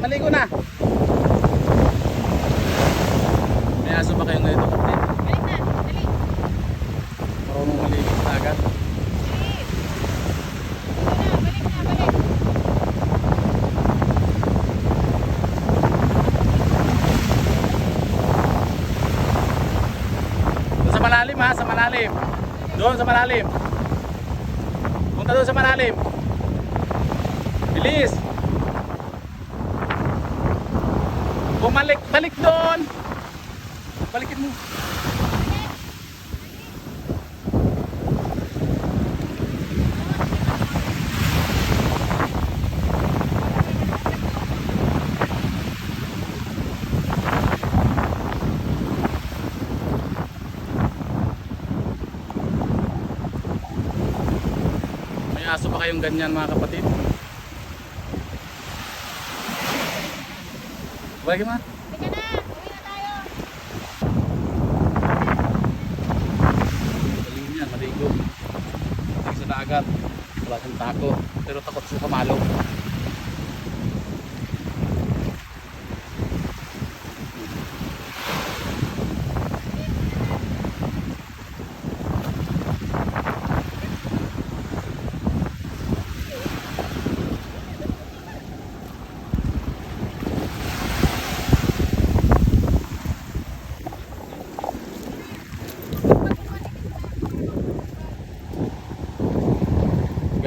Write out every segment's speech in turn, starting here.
maligo na. May aso ba kayong ganito? Balik na, dali. Marunong maligo sa agad. Dali. Balik na, balik. Doon sa malalim ha, sa malalim. Doon sa malalim. Punta doon sa malalim. Bilis. Bumalik, balik doon. Balikin mo. May aso pa kayong ganyan mga kapatid? Balik mo. Halika na, uwi na tayo. Galing yan, maligo. Tingin sa dagat. Wala siyang tako. Pero takot siya sa malo.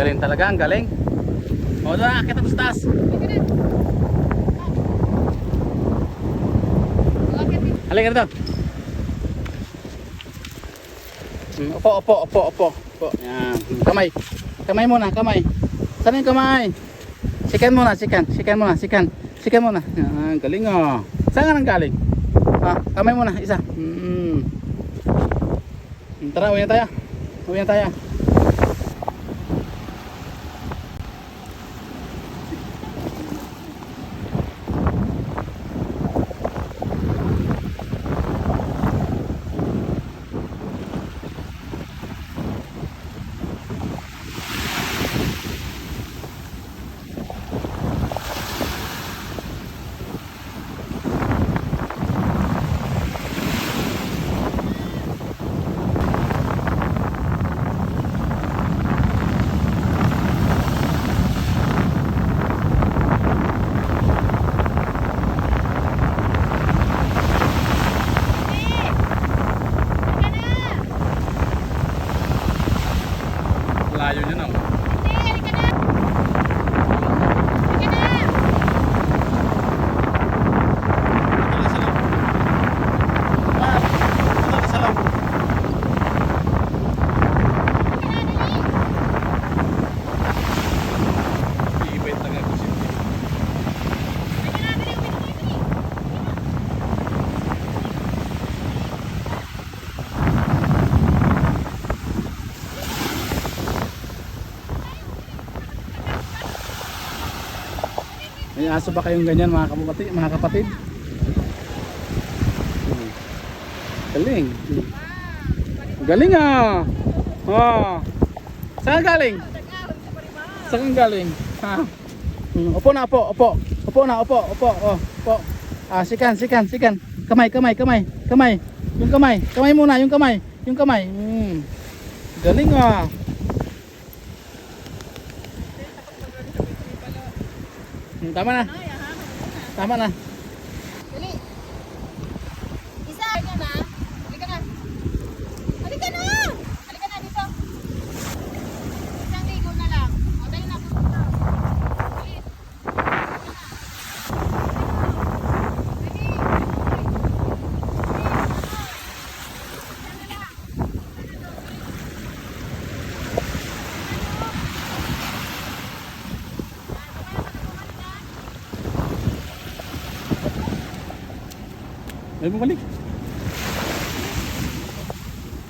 Galing talaga, ang galing. O doon, akit na sa taas. Halika na. Umakyat din. Halika na doon. Opo, opo, opo, opo. Opo. Yan. Kamay. Kamay muna, kamay. Saan yung kamay? Sikan muna, sikan. Sikan muna, sikan. Sikan muna. Yan, galing oh. Saan ka nang galing? Kamay muna, isa. Tara, uwi na tayo. Uwi na tayo. Layo nyo na. Hindi, halika na. Halika na. May aso ba kayong ganyan mga kapatid? Galing. Galing ah. Saan galing? Saan galing? Opo na, opo, opo. Opo na, opo, opo, opo. Sikan. Kamay. Yung kamay. Kamay muna, yung kamay. Galing ah. Tama na. Tama na. Dali. Isa. Halika na. Halika na. Halika na. Halika na dito. Isang ligo na lang. O, dali na. Bilis. May bumalik.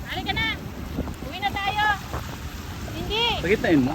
Halika na. Uwi na tayo. Hindi. Pagit na yun mo.